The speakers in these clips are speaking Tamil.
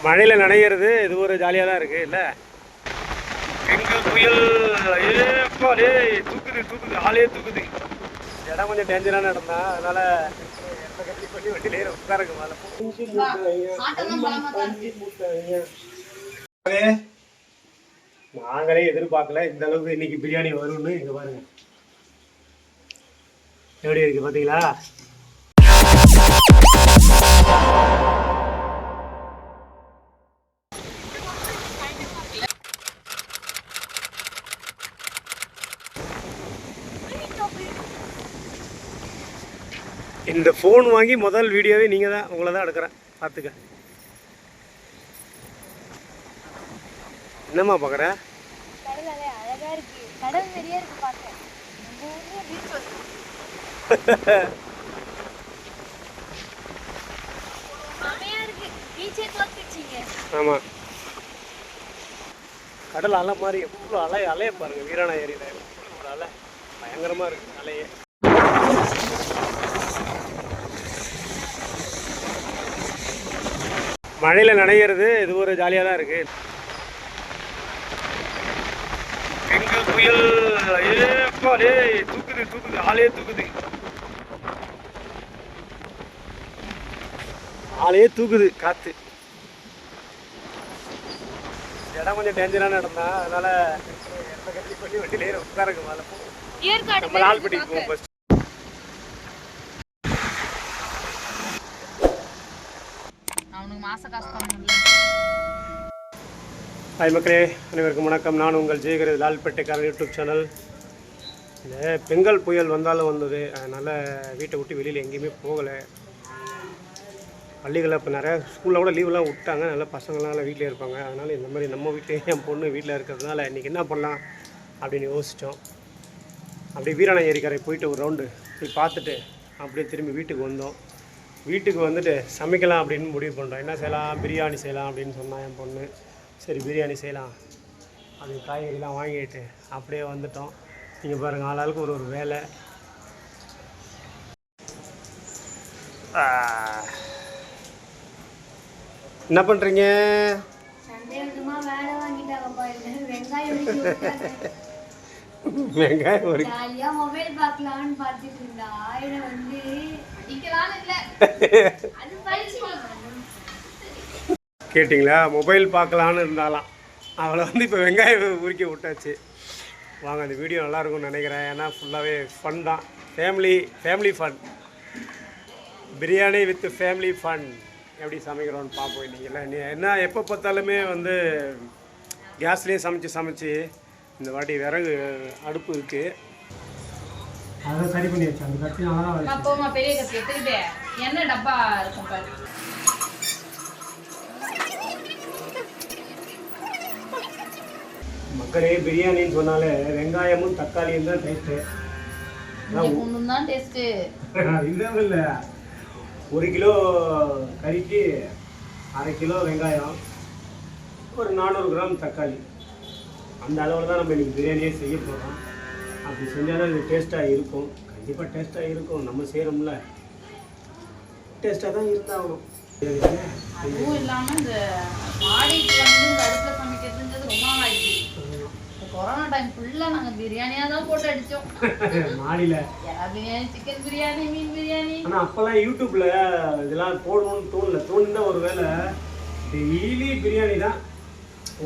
மழையில் நனைகிறது இது ஒரு ஜாலியாக தான் இருக்குது இல்லை? பெங்கல் புயல் தூக்குது ஆளே தூக்குது. இடம் கொஞ்சம் டேஞ்சரான இடம் தான், அதனால கட்டி பண்ணி வண்டியிலே உட்காருங்க மேலே. நாங்களே எதிர்பார்க்கல இந்த அளவுக்கு இன்னைக்கு பிரியாணி வரும்னு. இங்க பாருங்க எப்படி இருக்கு பாத்தீங்களா? இந்த ஃபோன் வாங்கி முதல் வீடியோவே நீங்கள் தான், உங்களை தான் எடுக்கிறேன், பார்த்துக்க. என்னம்மா பார்க்குற? ஆமாம், கடல் அலை மாதிரி எவ்வளோ அலைய பாருங்க. வீராணா ஏரியில் ஒரு அலை பயங்கரமாக இருக்குது அலையே. மழையில் நனைகிறது இது ஒரு ஜாலியாக தான் இருக்குது. பெங்கல் புயல் தூக்குது ஆளே தூக்குது காற்று. இடம் கொஞ்சம் டேஞ்சரான இடம் தான், அதனால கட்டி பண்ணி வண்டியிலே உட்காருங்க மேலே. நம்ம லால்பட்டிக்கு போவோம் ஃபர்ஸ்ட். ஹாய் மக்களே, அனைவருக்கும் வணக்கம். நான் உங்கள் ஜெயகர் லால்பேட்டைக்காரன் யூடியூப் சேனல். இந்த பெங்கல் புயல் வந்தாலும் வந்தது, அதனால் வீட்டை விட்டு வெளியில் எங்கேயுமே போகலை. பள்ளிகளில் இப்போ நிறையா ஸ்கூலில் கூட லீவெலாம் விட்டாங்க, நல்லா பசங்களாம் வீட்டில் இருப்பாங்க. அதனால் இந்த மாதிரி நம்ம வீட்டிலே என் பொண்ணு வீட்டில் இருக்கிறதுனால இன்றைக்கி என்ன பண்ணலாம் அப்படின்னு யோசித்தோம். அப்படியே வீராணா ஏரிக்கரை போயிட்டு ஒரு ரவுண்டு போய் பார்த்துட்டு அப்படியே திரும்பி வீட்டுக்கு வந்தோம். வீட்டுக்கு வந்துட்டு சமைக்கலாம் அப்படின்னு முடிவு பண்ணுறோம். என்ன செய்யலாம், பிரியாணி செய்யலாம் அப்படின்னு சொன்னான் என் பொண்ணு. சரி பிரியாணி செய்யலாம், அது காய்கறிலாம் வாங்கிட்டு அப்படியே வந்துட்டோம். நீங்கள் பாருங்கள், ஆளாளுக்கு ஒரு வேலை. என்ன பண்ணுறீங்க? வெங்காயம் ஒரு கேட்டிங்களா? மொபைல் பார்க்கலான்னு இருந்தாலாம், அவளை வந்து இப்போ வெங்காயம் உருக்கி விட்டாச்சு. வாங்க, அந்த வீடியோ நல்லாயிருக்கும்னு நினைக்கிறேன். ஏன்னா ஃபுல்லாகவே ஃபன் தான், family fun. Biryani with family fun எப்படி சமைக்கிறோன்னு பார்ப்போம் இன்றைக்கி. என்ன எப்போ பார்த்தாலுமே வந்து கேஸ்லேயே சமைச்சு இந்த வாட்டி விறகு அடுப்பு இருக்குது, அதை சரி பண்ணி வச்சு அந்த கட்டி நல்லா பெரிய கத்தி எடுத்துக்கிட்டு என்ன டப்பா இருக்கும் பாரு. மக்களே, பிரியாணின்னு சொன்னாலே வெங்காயமும் தக்காளியும் தான் டேஸ்ட்டு. இதுவும் இல்லை, 1 கிலோ கறிக்கு 1/2 கிலோ வெங்காயம், ஒரு 400 கிராம் தக்காளி, அந்த அளவில் தான் நம்ம இன்றைக்கி பிரியாணியே செய்ய போகிறோம். அப்படி செஞ்சாலும் இது டேஸ்ட்டாக இருக்கும், கண்டிப்பாக டேஸ்ட்டாக இருக்கும். நம்ம செய்கிறோம்ல, டேஸ்ட்டாக தான் இருந்தாகணும். அதுவும் இல்லாமல் இந்த மாடிக்கு வந்து இந்த அடுப்பில் சமைக்கிறதுங்கிறது ரொம்ப ஆயிடுச்சு. கொரோனா டைம் ஃபுல்லாக நாங்கள் பிரியாணியாக தான் போட்டு அடித்தோம் மாடியில். பிரியாணி, சிக்கன் பிரியாணி, மீன் பிரியாணி. ஆனால் அப்போல்லாம் யூடியூப்பில் இதெல்லாம் போடணும்னு தோணுன்னா ஒரு வேளை டெய்லி பிரியாணி தான்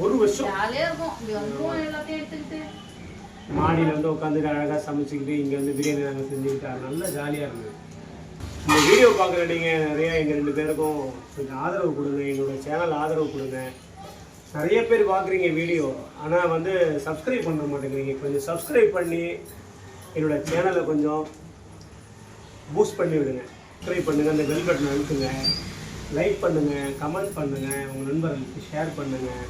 ஒரு வருஷம் ஜாலியாக இருக்கும். இப்படி வந்துடும் எல்லாத்தையும் எடுத்துக்கிட்டு மாடியில் வந்து உட்காந்துட்டு அழகாக சமைச்சிக்கிட்டு இங்கே வந்து பிரியாணி நாங்கள் செஞ்சுக்கிட்டா நல்லா ஜாலியாக இருந்தது. இந்த வீடியோ பார்க்குற நீங்கள் நிறையா எங்கள் 2 பேருக்கும் கொஞ்சம் ஆதரவு கொடுங்க, எங்களோட சேனல் ஆதரவு கொடுங்க. நிறைய பேர் பார்க்குறீங்க வீடியோ, ஆனால் வந்து சப்ஸ்கிரைப் பண்ண மாட்டேங்கிறீங்க. கொஞ்சம் சப்ஸ்கிரைப் பண்ணி என்னோடய சேனலை கொஞ்சம் பூஸ்ட் பண்ணி விடுங்க. சப்ஸ்கிரைப் பண்ணுங்கள், அந்த பெல் பட்டனை அழுத்துங்க, லைக் பண்ணுங்கள், கமெண்ட் பண்ணுங்கள், உங்கள் நண்பர்களுக்கு ஷேர் பண்ணுங்கள்.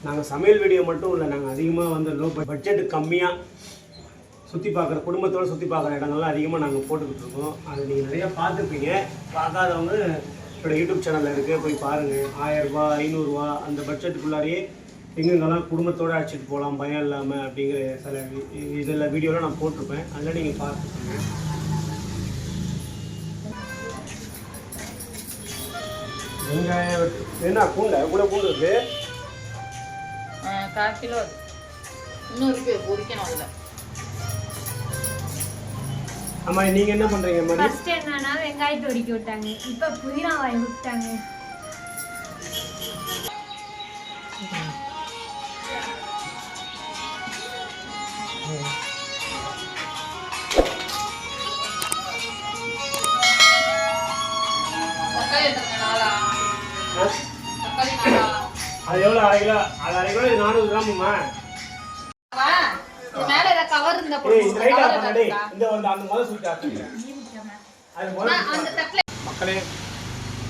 நாங்கள் சமையல் வீடியோ மட்டும் இல்லை, நாங்கள் அதிகமாக வந்து லோ பட்ஜெட்டு கம்மியாக சுற்றி பார்க்குற, குடும்பத்தோடு சுற்றி பார்க்குற இடங்கள்லாம் அதிகமாக நாங்கள் போட்டுக்கிட்டு இருக்கோம். அது நீங்கள் நிறையா பார்த்துருப்பீங்க. பார்க்காதவங்க என்னோடய யூடியூப் சேனலில் இருக்குது, போய் பாருங்கள். 1000 ரூபா 500 ரூபா அந்த பட்ஜெட்டுக்குள்ளாரையே எங்கெங்கெல்லாம் குடும்பத்தோடு அழைச்சிட்டு போகலாம் பயம் இல்லாமல் அப்படிங்கிற சில இதில் வீடியோலாம் நான் போட்டிருப்பேன், அதெல்லாம் நீங்கள் பார்த்துக்கோங்க. வெங்காயம் என்ன பூண்டை இவ்வளோ பூண்டு இருக்கு? 1/4 கிலோ அது. இன்னும் இருக்கு பொரிக்கணும் அதில். அம்மா நீங்கள் என்ன பண்ணுறீங்க மாதிரி? ஃபர்ஸ்ட் என்னன்னா வெங்காயத்தை ஒடிக்கி விட்டாங்க, இப்போ புதினா வாங்கி விட்டாங்க. தக்காளி எத்தனை நாளா? தக்காளி நாளா? அது எவ்வளோ 1/2 கிலோ? அது 1/2 கிலோ 400 கிராமுமா? மேல ஏதாவது கவர் இருந்தா ஏய் இந்த ரைட் ஆஃப் போட்டு பண்ணடே. இந்த வந்து அந்த முதல் சுவிட்ச் ஆஃப் பண்ணு. அது முதல்ல அந்த தட்டுல மக்களே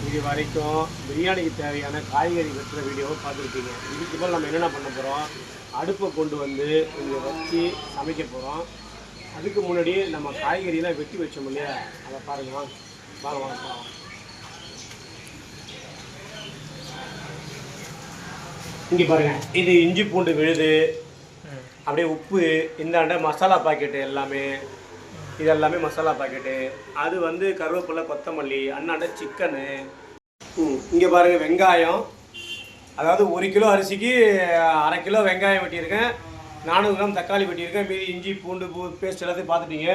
இது வரைக்கும் பிரியாணிக்கு தேவையான காய்கறி வெட்டுற வீடியோவை பார்த்துருப்பீங்க. இதுக்கு மேலே நம்ம என்னென்ன பண்ண போகிறோம், அடுப்பை கொண்டு வந்து இங்கே வச்சு சமைக்க போகிறோம். அதுக்கு முன்னாடி நம்ம காய்கறியெல்லாம் வெட்டி வச்சோம் இல்லையா, அதை பாருங்க. வாங்க வாங்க வாங்க. இங்கே பாருங்க, இது இஞ்சி பூண்டு விழுது, அப்படியே உப்பு, இந்தாண்ட மசாலா பாக்கெட்டு எல்லாமே, இது எல்லாமே மசாலா பாக்கெட்டு. அது வந்து கருவேப்பிலை, கொத்தமல்லி, அண்ணாண்ட சிக்கனு. இங்கே பாருங்கள் வெங்காயம், அதாவது 1 கிலோ அரிசிக்கு 1/2 கிலோ வெங்காயம் வெட்டியிருக்கேன், 400 கிராம் தக்காளி வெட்டியிருக்கேன், மீதி இஞ்சி பூண்டு பேஸ்ட் எல்லாத்தையும் பார்த்துட்டீங்க.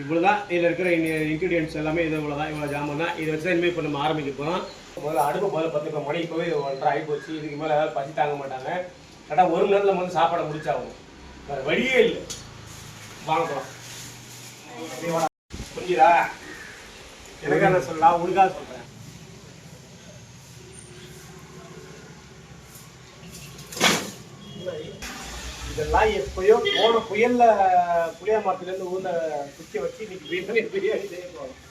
இவ்வளோ தான் இதில் இருக்கிற இன்க்ரீடியன்ட்ஸ் எல்லாமே இது இவ்வளோ தான், இவ்வளோ ஜாமான் தான். இதை வச்சு தான் இனிமேல் இப்போ நம்ம ஆரம்பிக்க போகிறோம். முதல்ல அடுப்பு முதல்ல 10 மணி போய் 1:30 ஆகி போச்சு. இதுக்கு மேலே ஏதாவது பசி தாங்க மாட்டாங்க. கரெக்டாக 1 மணி நேரத்தில் நம்ம வந்து சாப்பாடை முடிச்சாகும், வேறு வழியே இல்லை. வாங்க போகலாம். புரிஞ்சுதா? எனக்காக நான் சொல்லலாம், உனக்காக சொல்கிறேன். இதெல்லாம் எப்பயோ போன புயல்ல புளியா மரத்துலேருந்து ஊர்ல குச்சி வச்சு இன்னைக்கு பிரியாணி செய்ய போகிறோம்.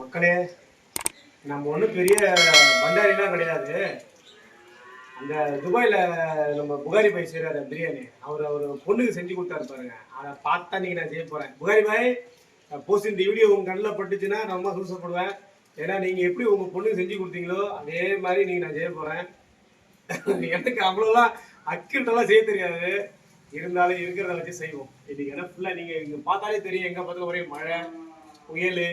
மக்களே, நம்ம ஒன்றும் பெரிய பண்டாரிலாம் கிடையாது. அந்த துபாயில் நம்ம புகாரி பாய் செய்கிறாரு பிரியாணி, அவர் பொண்ணுக்கு செஞ்சு கொடுத்தாரு பாருங்க. அதை பார்த்தா நீங்கள் நான் செய்ய போகிறேன். புகாரி பாய் போஸ்ட் இந்த வீடியோ உங்கள் கண்ணில் பட்டுச்சுன்னா நான் ரொம்ப சந்தோஷப்படுவேன். ஏன்னா நீங்கள் எப்படி உங்கள் பொண்ணுக்கு செஞ்சு கொடுத்தீங்களோ அதே மாதிரி நீங்கள் நான் செய்ய போகிறேன். எனக்கு அவ்வளோலாம் அக்கிட்டெல்லாம் செய்ய தெரியாது, இருந்தாலும் இருக்கிறத வச்சு செய்வோம். இன்னைக்கு ஏன்னா ஃபுல்லாக நீங்கள் இங்கே பார்த்தாலே தெரியும், எங்கே பார்த்தாலும் ஒரே மழை புயல்.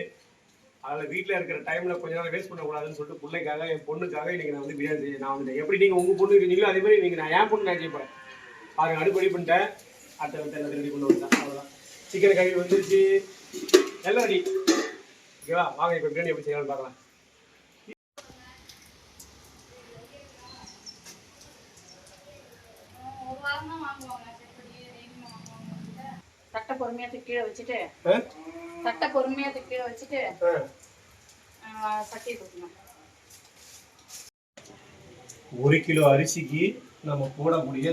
அதில் வீட்டில் இருக்கிற டைமில் கொஞ்ச நேரம் வேஸ்ட் பண்ணக்கூடாதுன்னு சொல்லிட்டு பிள்ளைக்காக, என் பொண்ணுக்காக இன்றைக்கி நான் வந்து பிரியாணி செய்ய நான் வந்துட்டேன். எப்படி நீங்கள் உங்கள் பொண்ணு இருக்கீங்களோ அதே மாதிரி நீங்கள் நான் என் பொண்ணு நான் செய்ய போகிறேன். பாருங்க, அடுப்பு ரெடி பண்ணிட்டேன், அடுத்த எல்லாத்தையும் ரெடி கொண்டு வந்துட்டேன். அவ்வளோதான். சிக்கன் கறி வந்துருச்சு, எல்லாம் ரெடி. ஓகேவா? வாங்க இப்போ பிரியாணி எப்படி செய்யலாம்னு பார்க்கலாம். தட்டை பொறுமையா கீழே வச்சுட்டு தட்டை பொறுமையா கீழே வச்சுட்டு சட்டியை கொடுக்கணும். 1 கிலோ அரிசிக்கு நம்ம போடக்கூடிய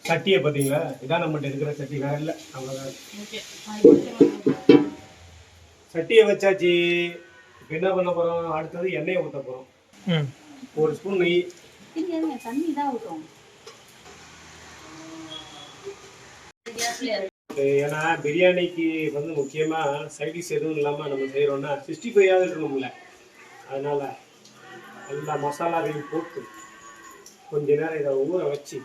சட்டியை பார்த்தீங்களா? இதான் நம்மகிட்ட இருக்கிற சட்டி, வேற இல்லை. அவ்வளோதான். சட்டியை வச்சாச்சு. இப்போ என்ன பண்ண போகிறோம், அடுத்தது எண்ணெயை ஊற்ற போகிறோம். 1 ஸ்பூன் நெய். தண்ணி தான் ஊற்றும். ஏன்னா பிரியாணிக்கு வந்து முக்கியமாக சைடிஷ் எதுவும் இல்லாமல் நம்ம செய்கிறோன்னா 65 இருக்கணும்ல. அதனால் எல்லா மசாலாவையும் போட்டு கொஞ்ச நேரம் இதை ஊற வச்சு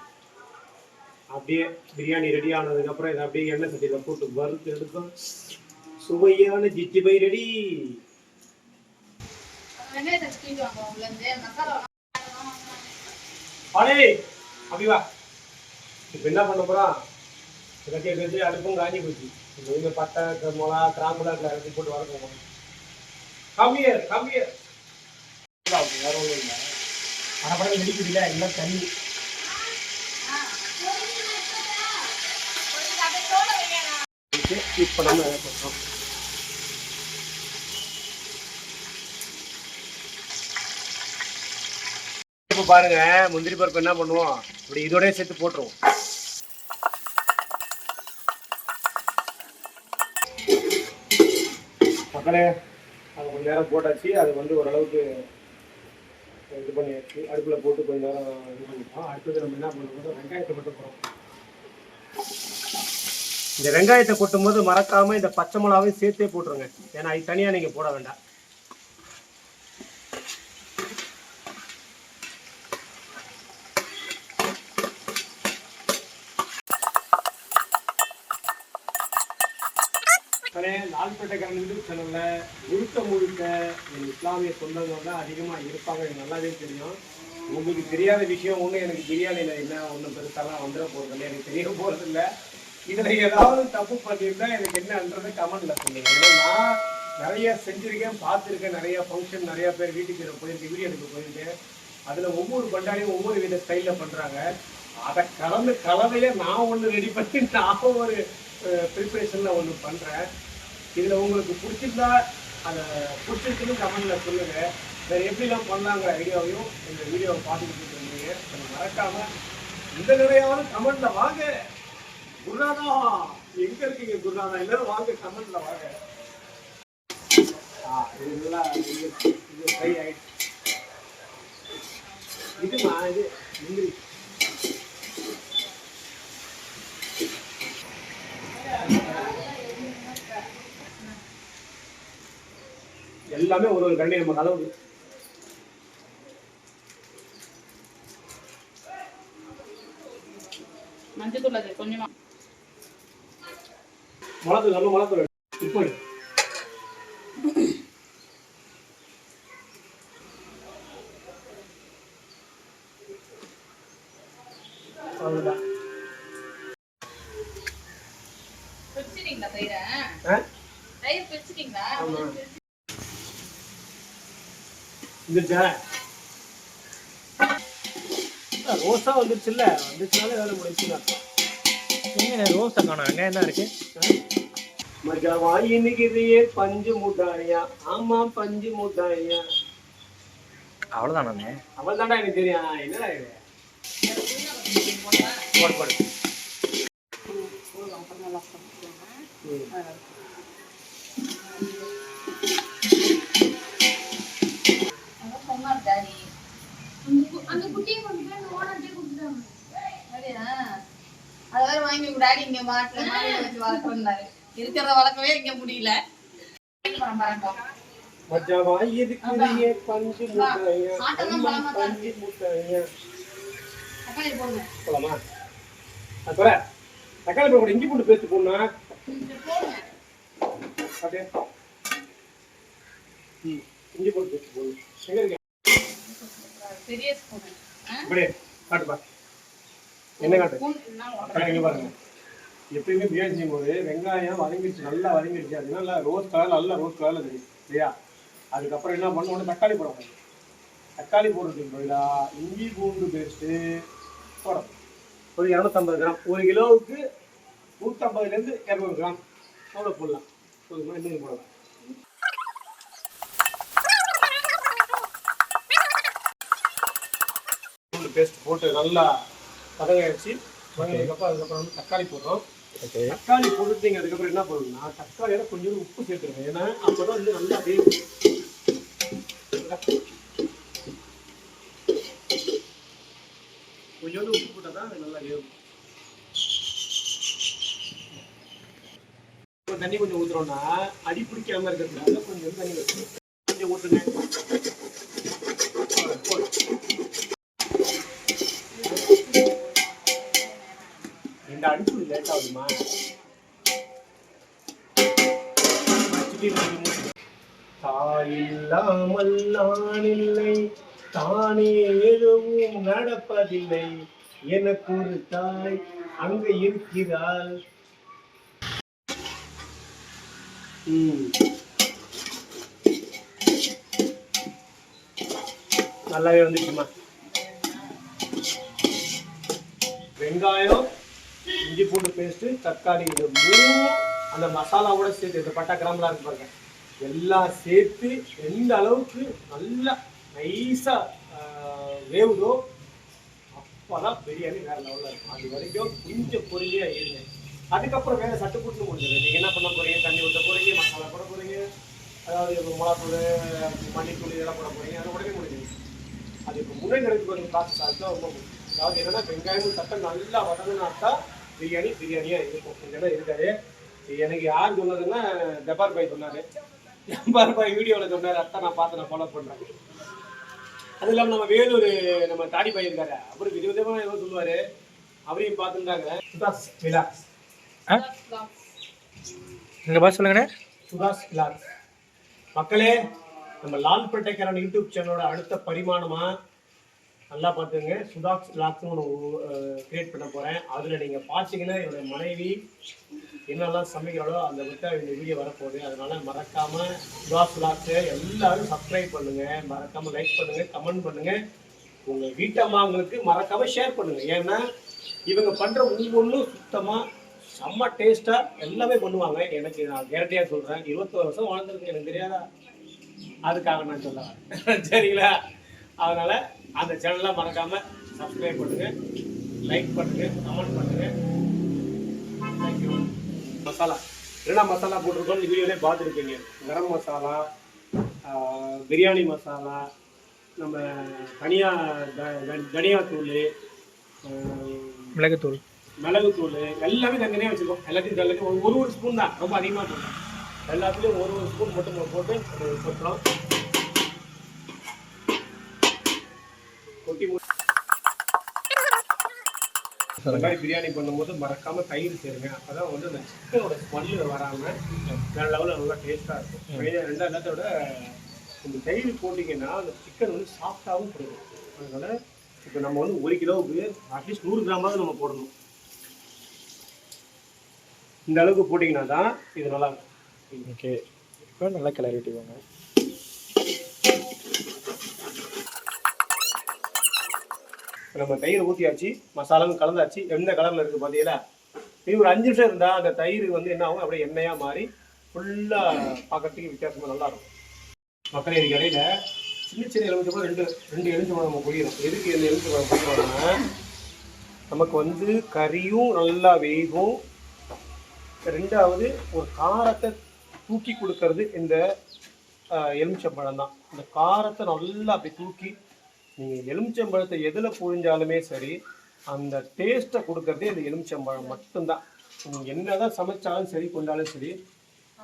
அப்படியே பிரியாணி ரெடி ஆனதுக்கப்புறம் இதை அப்படியே எண்ணெய் சட்டியில் போட்டு வறுத்து எடுக்கும். சுவையான ஜிட்டி பை ரெடி. அடே அப்படி வா. இப்போ என்ன பண்ண போகிறோம், எல்லாத்தையும் எடுத்து அடுப்பும் காஞ்சி போச்சு. இந்த பட்டை மிளகா கிராம்புலாம் எல்லாத்தையும் போட்டு வளர்க்கணும். கம்மியர் வேற ஒன்றும் இல்லை. படம் வெடிக்குதுல, எல்லாம் தண்ணி. இப்போ நம்ம பண்ணுறோம். இப்போ பாருங்க, முந்திரி பருப்பு என்ன பண்ணுவோம், இப்படி இதோடய சேர்த்து போட்டுருவோம். மக்களே, அது கொஞ்சம் நேரம் போட்டாச்சு. அது வந்து ஓரளவுக்கு இது பண்ணியாச்சு. அடுப்பில் போட்டு கொஞ்சம் நேரம் இது பண்ணிட்டோம். அடுத்தது நம்ம என்ன பண்ணுறோம், வெங்காயத்தை மட்டும் போகிறோம். இந்த வெங்காயத்தை கொட்டும் போது மறக்காமல் இந்த பச்சை மிளகாவையும் சேர்த்தே போட்டுருங்க. ஏன்னா அது தனியாக நீங்கள் போட வேண்டாம். ஆல்பேட்டை கரண்ட் யூடியூப் சேனலில் முழுக்க என் இஸ்லாமிய சொந்தங்கள் தான் அதிகமாக இருப்பாங்க, எனக்கு நல்லாவே தெரியும். உங்களுக்கு தெரியாத விஷயம் ஒன்று, எனக்கு பிரியாணியில் என்ன ஒன்றும் பெருசாலாம் வந்துட போகிறதில்ல, எனக்கு தெரிய போகிறதில்ல. இதில் ஏதாவது தப்பு பண்ணியிருந்தா எனக்கு என்னன்றது கமெண்ட்டில் சொல்லுங்கள். ஏன்னா நான் நிறைய செஞ்சுருக்கேன், பார்த்துருக்கேன், நிறைய ஃபங்க்ஷன், நிறையா பேர் வீட்டுக்கு போயிருக்கேன், வீடியோ எடுக்க போயிருக்கேன். அதில் ஒவ்வொரு பண்டாரியும் ஒவ்வொரு வித ஸ்டைலில் பண்ணுறாங்க. அதை கலவையை நான் ஒன்று ரெடி பண்ணி நான் ஒரு ப்ரிப்ரேஷனில் ஒன்று பண்ணுறேன். இதில் உங்களுக்கு பிடிச்சிருந்தா அதை பிடிச்சிருக்குன்னு கமெண்டில் சொல்லுங்கள். வேறு எப்படிலாம் பண்ணலாங்கிற ஐடியாவையும் இந்த வீடியோவை பார்த்துக்கிட்டு இருந்தீங்க. மறக்காமல் இந்த நிறையாவது கமெண்டில் வாங்க. குருநாதா எங்கே இருக்கீங்க குருநாதா? எல்லாரும் வாங்க, கமெண்டில் வாங்க. இதெல்லாம் இது ஃப்ரை ஆகிடுச்சு. இதுமா இது முந்திரி எல்லாமே ஒரு கண்ணி நம்ம அளவுக்கு. மஞ்சத்தூள் அது கொஞ்சமா, மிளகு நல்ல மிளகு இப்போ அவ்வளோதான். பிரிச்சிட்டீங்களா தயிரை? தயிர் பிரிச்சிட்டீங்களா? வந்துருச்சா? ரோஸா வந்துருச்சுல்ல, வந்துச்சுனாலே வேலை முடிச்சுல. எங்க ரோஸை காணோம், அங்கே என்ன இருக்கு? மஜாவா இன்னைக்கு பஞ்சு முட்டாயா. ஆமா பஞ்சு முட்டாயா. அவ்வளோதானே? அவள் தாண்டா எனக்கு தெரியும். என்னடா இது? போடு போடு. அந்த குட்டியை கொண்டு போய் ஓனர்ட்டே கொடுத்துட்டாங்க. அது வேற வாங்கி உங்க டாடி இங்க மாட்டுல மாடியில வச்சு வளர்க்கறாரு. இருக்கிறத வளர்க்கவே இங்க முடியல. மஜாவா இதுக்கு பஞ்சு முட்டாயா. ஆமா பஞ்சு முட்டாயா. தக்காளி போடுங்க. போலாமா? அப்புறம் தக்காளி போட இஞ்சி பூண்டு பேஸ்ட் போடணும். போடுங்க. அப்படியே இஞ்சி பூண்டு பேஸ்ட் போடணும். எங்க இருக்கு? பெரிய ஸ்பூன். இப்படியே காட்டுப்பா. என்ன காட்டு? இங்க பாருங்க. எப்பயுமே பிரியாணி செய்யும்போது வெங்காயம் வதங்கிடுச்சு, நல்லா வதங்கிடுச்சு. அது நல்லா ரோஸ் கலர், நல்லா ரோஸ் கலர்ல தெரியும் இல்லையா? அதுக்கப்புறம் என்ன பண்ணணும், உடனே தக்காளி போடணும். தக்காளி போடுறதுக்கு பதிலாக இஞ்சி பூண்டு பேஸ்ட்டு போடணும். ஒரு 250 கிராம். 1 கிலோவுக்கு 150லேருந்து 200 கிராம் அவ்வளோ போடலாம். போதுமா? இன்னும் போடலாம். பூண்டு பேஸ்ட் போட்டு நல்லா வதங்கிடுச்சு. வதங்கினதுக்கப்புறம் அதுக்கப்புறம் வந்து தக்காளி போடுறோம். தக்காளி போட்டுட்டீங்க. அதுக்கப்புறம் என்ன பண்ணணும்னா தக்காளியோட கொஞ்சம் உப்பு சேர்த்துருங்க. ஏன்னா அப்போதான் வந்து நல்லா வேகும். கொஞ்சோண்டு உப்பு போட்டால் தான் அது நல்லா வேகும். தண்ணி கொஞ்சம் ஊற்றுறோம்னா அடி பிடிக்காம இருக்கிறதுனால கொஞ்சம் தண்ணி வச்சுக்கணும். கொஞ்சம் ஊற்றுங்க. இந்த அடுப்பு லேட் ஆகுதுமா? தாயில்லாமல் நான் இல்லை, தானே எதுவும் நடப்பதில்லை, எனக்கு ஒரு தாய் அங்க இருக்கிறாள். நல்லாவே வந்துச்சுமா. வெங்காயம், இஞ்சி பூண்டு பேஸ்ட்டு, தக்காளி, இது 3 அந்த மசாலாவோட சேர்த்து, இந்த பட்டை கிராம்பெலாம் இருக்கு பாருங்க, எல்லாம் சேர்த்து எந்த அளவுக்கு நல்லா நைஸாக வேவுதோ அப்போதான் பிரியாணி வேற லெவலில் இருக்கும். அது வரைக்கும் கொஞ்சம் பொறுமையாக இருங்க. அதுக்கப்புறம் வேற சட்டு புட்டு முடிஞ்சது. நீங்கள் என்ன பண்ண போறீங்க? தண்ணி ஊற்ற போறீங்க, மசாலா போட போறீங்க, அதாவது மிளகாத்தூள், மல்லித்தூள் இதெல்லாம் போட போறீங்க. அது உடனே முடிஞ்சது. அதுக்கு முன்னாடி எடுத்து கொஞ்சம் ப்ராசஸ் அதுதான் ரொம்ப முக்கியம். அதாவது என்னன்னா வெங்காயம் தக்காளி நல்லா வதங்கினாக்கா பிரியாணியாக இருக்கும். இல்லைன்னா இருக்காது. எனக்கு யார் சொன்னதுன்னா ஜப்பார் பாய் சொன்னார். ஜப்பார் பாய் வீடியோவில் சொன்னார். அதான் நான் பார்த்து நான் ஃபாலோ பண்ணுறேன். அது இல்லாமல் நம்ம வேலூர் நம்ம தாடி பாய் இருக்காரு, அவருக்கு விதவிதமாக ஏதோ சொல்லுவார். அவரையும் பார்த்துட்டாங்க. இங்கே பாஸ் சொல்லுங்கண்ணே. சுதாஸ் விலாக்ஸ். மக்களே, நம்ம லால்பேட்டைக்காரன் யூடியூப் சேனலோட அடுத்த பரிமாணமாக நல்லா பார்த்துங்க, சுதாஸ் விலாக்ஸ்னு ஒன்று கிரியேட் பண்ண போகிறேன். அதில் நீங்கள் பார்த்தீங்கன்னா என்னோடய மனைவி என்னெல்லாம் சமைக்கிறாளோ அந்த விட்டு இந்த வீடியோ வரப்போகுது. அதனால் மறக்காமல் சுதாஸ் விலாக்ஸை எல்லாரும் சப்ஸ்கிரைப் பண்ணுங்கள், மறக்காமல் லைக் பண்ணுங்கள், கமெண்ட் பண்ணுங்கள், உங்கள் வீட்டம்மாங்களுக்கு மறக்காமல் ஷேர் பண்ணுங்கள். ஏன்னா இவங்க பண்ணுற ஒவ்வொன்றும் சுத்தமாக செம்ம டேஸ்ட்டாக எல்லாமே பண்ணுவாங்க. எனக்கு நான் கேரண்டியாக சொல்கிறேன், 21 வருஷம் வாழ்ந்துருக்கு, எனக்கு தெரியாதா? அதுக்காக நான் சொல்ல வரேன். சரிங்களா? அதனால் அந்த சேனல்லாம் மறக்காமல் சப்ஸ்கிரைப் பண்ணுங்கள், லைக் பண்ணுங்கள், கமெண்ட் பண்ணுங்கள். தேங்க்யூ. மசாலா என்ன மசாலா போட்டிருக்கோம் இந்த வீடியோலே பார்த்துருப்பீங்க. கரம் மசாலா, பிரியாணி மசாலா, நம்ம தனியாத்தூள், மிளகுத்தூள் எல்லாமே தனித்தனியாக வச்சுருக்கோம். எல்லாத்தையும் ஒரு ஸ்பூன் தான், ரொம்ப அதிகமாக போட்டோம். எல்லாத்துலேயும் ஒரு ஸ்பூன் மட்டும் போட்டு கொட்டுறோம். கொட்டி பிரியாணி பண்ணும்போது மறக்காமல் தயிர் சேருங்க. அப்போதான் வந்து அந்த சிக்கனோட ஸ்மெல்லு வராமல் வேறு லெவலில் நல்லா டேஸ்ட்டாக இருக்கும். ரெண்டாவது எல்லாத்தோட இந்த தயிர் போட்டிங்கன்னா அந்த சிக்கன் வந்து சாஃப்டாகவும் கொடுக்கும். அதனால் இப்போ நம்ம வந்து 1 கிலோவுக்கு அட்லீஸ்ட் 100 கிராமாவது நம்ம போடணும். இந்த அளவுக்கு போட்டிங்கன்னா தான் இது நல்லா இருக்கும். ஓகே, இப்போ நல்லா கிளறிட்டுவாங்க. நம்ம தயிர் ஊற்றியாச்சு, மசாலாவும் கலந்தாச்சு. எந்த கலரில் இருக்குது பார்த்தீங்களா? இது ஒரு 5 நிமிஷம் இருந்தால் அந்த தயிர் வந்து என்ன ஆகும், அப்படியே எண்ணெயாக மாறி ஃபுல்லாக பார்க்கறதுக்கு வித்தியாசமாக நல்லாயிருக்கும். மக்கள் இதுக்கு இடையில சின்ன எலுமிச்சம்பழம் ரெண்டு எலுமிச்சம்பழம் நம்ம பொழியணும். எதுக்கு இந்த எலுமிச்சம்பழம் பொழியணும்னா நமக்கு வந்து கறியும் நல்லா வேகும். ரெண்டாவது ஒரு காரத்தை தூக்கி கொடுக்கறது இந்த எலுமிச்சம்பழம் தான். இந்த காரத்தை நல்லா அப்படி தூக்கி, நீங்கள் எலுமிச்சம்பழத்தை எதில் புழிஞ்சாலுமே சரி, அந்த டேஸ்ட்டை கொடுக்கறதே இந்த எலுமிச்சம்பழம் மட்டும்தான். நீங்கள் என்ன தான் சமைச்சாலும் சரி, கொண்டாலும் சரி,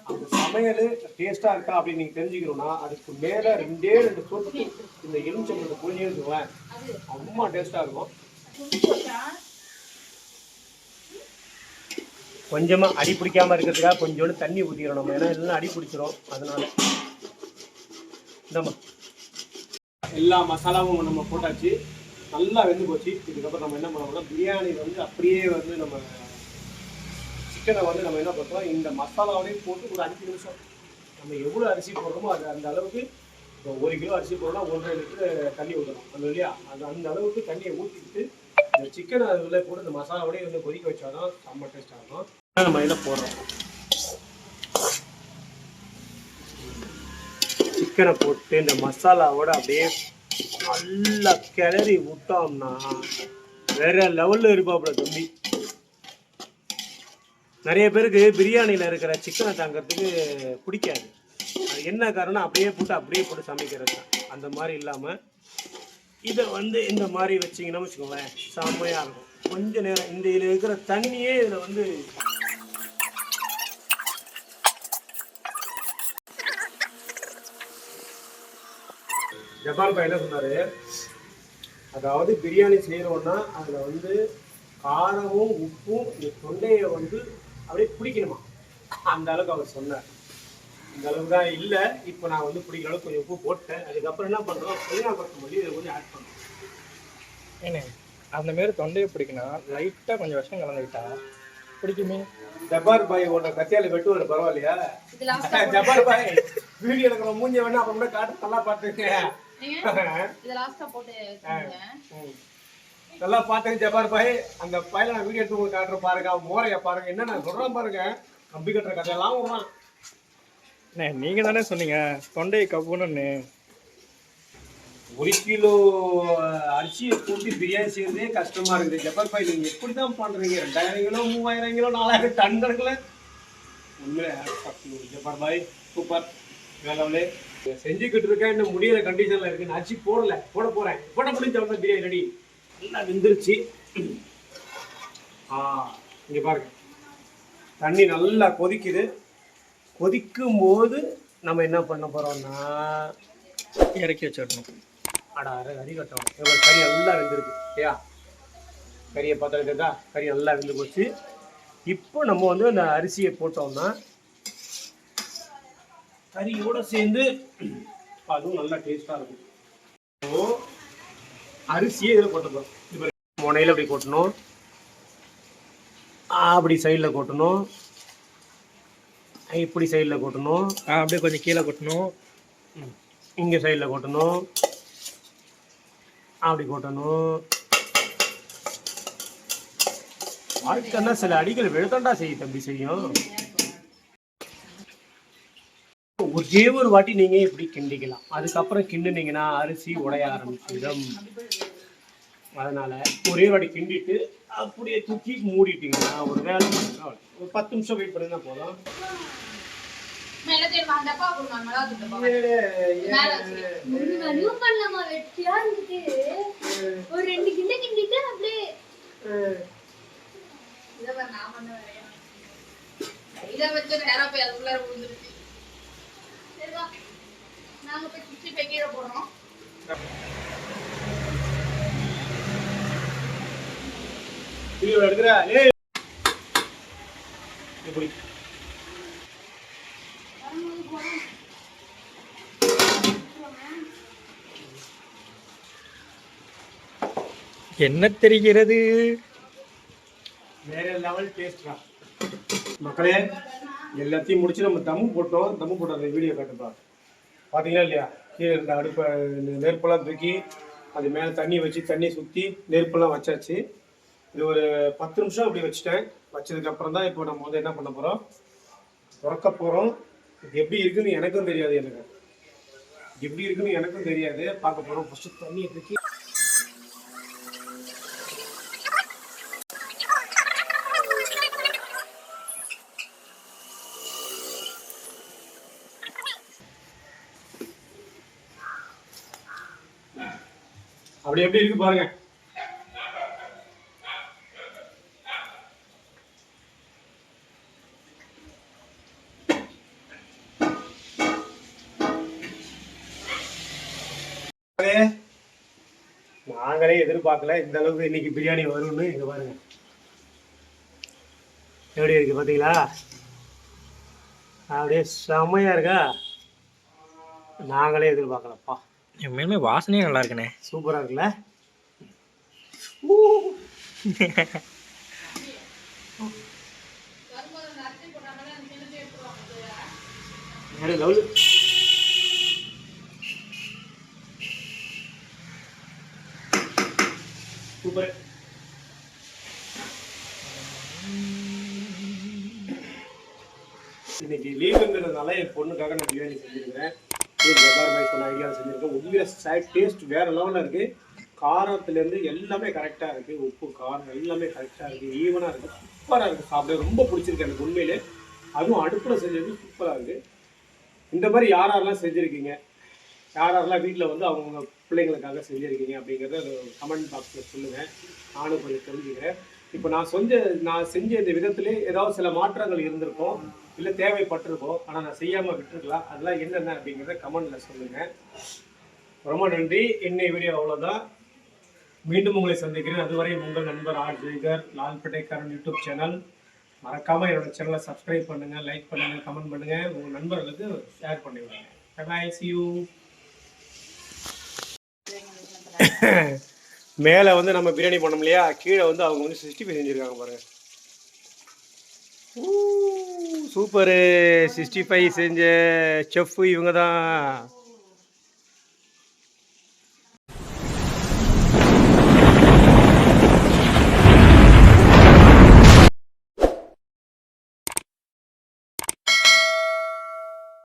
அந்த சமையல் டேஸ்ட்டாக இருக்கா அப்படின்னு நீங்கள் தெரிஞ்சுக்கணும்னா அதுக்கு மேலே 2 சொட்டு இந்த எலுமிச்சம்பழத்தை புழிஞ்சுக்குவேன், அம்மா டேஸ்ட்டாக இருக்கும். கொஞ்சமாக அடி பிடிக்காமல் இருக்கிறதுக்காக கொஞ்சோண்டு தண்ணி ஊற்றிக்கிறோம் நம்ம, ஏன்னா எல்லாம் அடி பிடிச்சிரும். அதனால இந்தம்மா எல்லா மசாலாவும் நம்ம போட்டாச்சு, நல்லா வெந்து போச்சு. இதுக்கப்புறம் நம்ம என்ன பண்ணோம்னா பிரியாணி வந்து அப்படியே வந்து நம்ம சிக்கனை வந்து நம்ம என்ன பண்ணுறோம், இந்த மசாலாவிலையும் போட்டு ஒரு 5 நிமிஷம் நம்ம எவ்வளோ அரிசி போடுறோமோ அது அந்த அளவுக்கு. இப்போ 1 கிலோ அரிசி போடலாம் 1.5 லிட்டர் தண்ணி ஊற்றணும். அது இல்லையா? அது அந்த அளவுக்கு தண்ணியை ஊற்றிக்கிட்டு இந்த சிக்கனை அதில் போட்டு இந்த மசாலாவோடய வந்து கொதிக்க வச்சாதான் செம்ம டேஸ்ட் ஆகும். நம்ம இதில் போடுறோம், சிக்கனை போட்டு இந்த மசாலாவோட அப்படியே நல்லா கிளறி விட்டோம்னா வேற லெவலில் இருப்பாப்புல தம்பி. நிறைய பேருக்கு பிரியாணியில் இருக்கிற சிக்கனை தாங்கிறதுக்கு பிடிக்காது. அது என்ன காரணம், அப்படியே போட்டு சமைக்கிறது தான். அந்த மாதிரி இல்லாமல் இதை வந்து இந்த மாதிரி வச்சிங்கன்னா வச்சுக்கோங்களேன், செம்மையாக இருக்கும். கொஞ்ச நேரம் இந்த இதில் இருக்கிற தண்ணியே இதில் வந்து ஜப்பான் என்ன சொன்னார், அதாவது பிரியாணி செய்கிறோன்னா அதில் வந்து காரமும் உப்பும் இந்த தொண்டையை வந்து அப்படியே பிடிக்கணுமா, அந்த அளவுக்கு அவர் சொன்னார். இந்த அளவுக்கு தான் இல்லை. இப்போ நான் வந்து பிடிக்கிற அளவுக்கு கொஞ்சம் உப்பு போட்டேன். அதுக்கப்புறம் என்ன பண்ணுறோம், புதினா கொத்தமல்லி இதை கொஞ்சம் ஆட் பண்ணுறோம். ஏன்னா அந்த மாரி தொண்டையை பிடிக்கணும், லைட்டாக கொஞ்சம் விஷம் கலந்துக்கிட்டா பிடிக்குமே. ஜப்பார் பாய் உன்னை கத்தியால் வெட்டுவார், பரவாயில்லையா? ஜப்பார் பாய் வீடியோ எடுக்கிற மூஞ்ச வேணா அப்புறம் கூட காட்டு, நல்லா பார்த்துருக்கேன், நல்லா பார்த்துங்க ஜப்பார் பாய். அந்த பாயில நான் வீடியோ எடுத்து உங்களுக்கு காட்டுற பாருங்க, அவன் மோரையா பாருங்க, என்ன நான் சொல்கிறேன் பாருங்க, கம்பி கட்டுற கதையெல்லாம் விடுறான். நீங்கள் தானே சொன்னீங்க தொண்டையை கவ்வணுன்னு. 1 கிலோ அரிசியை போட்டு பிரியாணி செய்யறதே கஷ்டமா இருக்குது. ஜப்பார் பாய் நீங்க எப்படி தான் பண்றீங்க? 2000 கிலோ 3000 கிலோ 4000 டன் கணக்குல உண்மையிலே ஜப்பார் பாய் சூப்பர். வேலை செஞ்சுக்கிட்டு இருக்கேன், இன்னும் முடியிற கண்டிஷன்ல இருக்கு. அரிசி போட போறேன், போட முடிஞ்ச பிரியாணி ரெடி, நல்லா வெந்துருச்சு. இங்க பாருங்க, தண்ணி நல்லா கொதிக்குது. கொதிக்கும் போது நம்ம என்ன பண்ண போறோம்னா இறக்கி வச்சிடணும். கறி கட்டணும். கறி நல்லா வெந்திருக்கு இல்லையா? கறியை பார்த்தா கறி நல்லா வெந்து போச்சு. இப்போ நம்ம வந்து அந்த அரிசியை போட்டோம்னா கறியோடு சேர்ந்து அதுவும் நல்லா டேஸ்ட்டாக இருக்கும். ஸோ அரிசியே இதில் கொட்டணும். இப்போ முனையில் அப்படி கொட்டணும், அப்படி சைடில் கொட்டணும், இப்படி சைடில் கொட்டணும், அப்படியே கொஞ்சம் கீழே கொட்டணும், இங்கே சைடில் கொட்டணும், அப்படி கொட்டணும். வாழ்க்கைன்னா சில அடிகள் விழுத்தாண்டா செய்யும் தம்பி செய்யும். ஒரே ஒரு வாட்டி நீங்க இப்படி கிண்டிக்கலாம், அதுக்கப்புறம் கிண்டுனீங்கன்னா அரிசி உடைய ஆரம்பிச்சிடும். அதனால ஒரே வாட்டி கிண்டிட்டு அப்படியே தூக்கி மூடிட்டீங்கன்னா ஒரு வேலை ஒரு 10 நிமிஷம் வெயிட் பண்ணினா போதும். ஒரு 2 கிண்ட கிண்டிட்டு அப்படியே நாங்க போய் குச்சி பெக்கீர போறோம். வீடியோ எடுக்கற ஏய் இப்படி என்ன தெரிகிறது? வேற லெவல் டேஸ்ட்ரா மக்களே. எல்லாத்தையும் முடிச்சு நம்ம தம்மு போட்டோம். தம்மு போட்ட அந்த வீடியோ காட்டுப்பா. பார்த்தீங்களா இல்லையா? கீழே இருந்த அடுப்பை நெருப்பெல்லாம் தூக்கி அது மேலே தண்ணி வச்சு தண்ணி சுற்றி நெருப்பெல்லாம் வச்சாச்சு. இது ஒரு 10 நிமிஷம் அப்படி வச்சுட்டேன். வச்சதுக்கப்புறம் தான் இப்போ நம்ம வந்து என்ன பண்ண போகிறோம், துறக்க போகிறோம். இது எப்படி இருக்குன்னு எனக்கும் தெரியாது, எனக்கு எப்படி இருக்குன்னு எனக்கும் தெரியாது. பார்க்க போகிறோம். ஃபஸ்ட்டு தண்ணியை தூக்கி அப்படி எப்படி இருக்கு பாருங்க. நாங்களே எதிர்பார்க்கல இந்த அளவுக்கு இன்னைக்கு பிரியாணி வரும்னு. இங்க பாருங்க எப்படி இருக்கு பாத்தீங்களா? அப்படியே செம்மையா இருக்கா. நாங்களே எதிர்பார்க்கலப்பா. உண்மையுமே வாசனையே நல்லா இருக்குண்ணே. சூப்பரா இருக்குல்ல? வேற லெவல். சூப்பர். இன்னைக்கு லீவுங்கிறதுனால என் பொண்ணுக்காக நான் பிரியாணி செஞ்சுருக்கிறேன். சொன்ன ஐடியாவில் செஞ்சுருக்கேன். உண்மையில டேஸ்ட் வேறு லெவலில் இருக்குது. காரத்துலேருந்து எல்லாமே கரெக்டாக இருக்குது. உப்பு காரம் எல்லாமே கரெக்டாக இருக்குது, ஈவனாக இருக்குது, சூப்பராக இருக்குது. சாப்பிட ரொம்ப பிடிச்சிருக்கு எனக்கு உண்மையிலே. அதுவும் அடுப்பில் செஞ்சது சூப்பராக இருக்குது. இந்த மாதிரி யாரெல்லாம் செஞ்சுருக்கீங்க, யாரெல்லாம் வீட்டில் வந்து அவங்க பிள்ளைங்களுக்காக செஞ்சுருக்கீங்க அப்படிங்கிறத கமெண்ட் பாக்ஸில் சொல்லுங்கள். நானும் கொஞ்சம் தெரிஞ்சுக்கிறேன். இப்போ நான் செஞ்ச இந்த விதத்திலே ஏதாவது சில மாற்றங்கள் இருந்திருக்கும், இல்லை தேவைப்பட்டிருக்கோம், ஆனால் நான் செய்யாமல் விட்டுருக்கலாம். அதெல்லாம் என்னென்ன அப்படிங்கிறத கமெண்டில் சொல்லுங்கள். ரொம்ப நன்றி. இன்னைய வீடியோ அவ்வளோதான். மீண்டும் உங்களை சந்திக்கிறேன். அதுவரை உங்கள் நண்பர் ஆர் ஜெய்கர், லால்பேட்டைக்காரன் யூடியூப் சேனல். மறக்காமல் என்னோட சேனலை சப்ஸ்கிரைப் பண்ணுங்கள், லைக் பண்ணுங்கள், கமெண்ட் பண்ணுங்கள், உங்கள் நண்பர்களுக்கு ஷேர் பண்ணிவிடுங்க. Bye, see you. மேலே வந்து நம்ம பிரியாணி பண்ணோம் இல்லையா, கீழே வந்து அவங்க வந்து 65 செஞ்சுருக்காங்க பாருங்கள். சூப்பரு. 65 செஞ்ச செஃப் இவங்க தான்.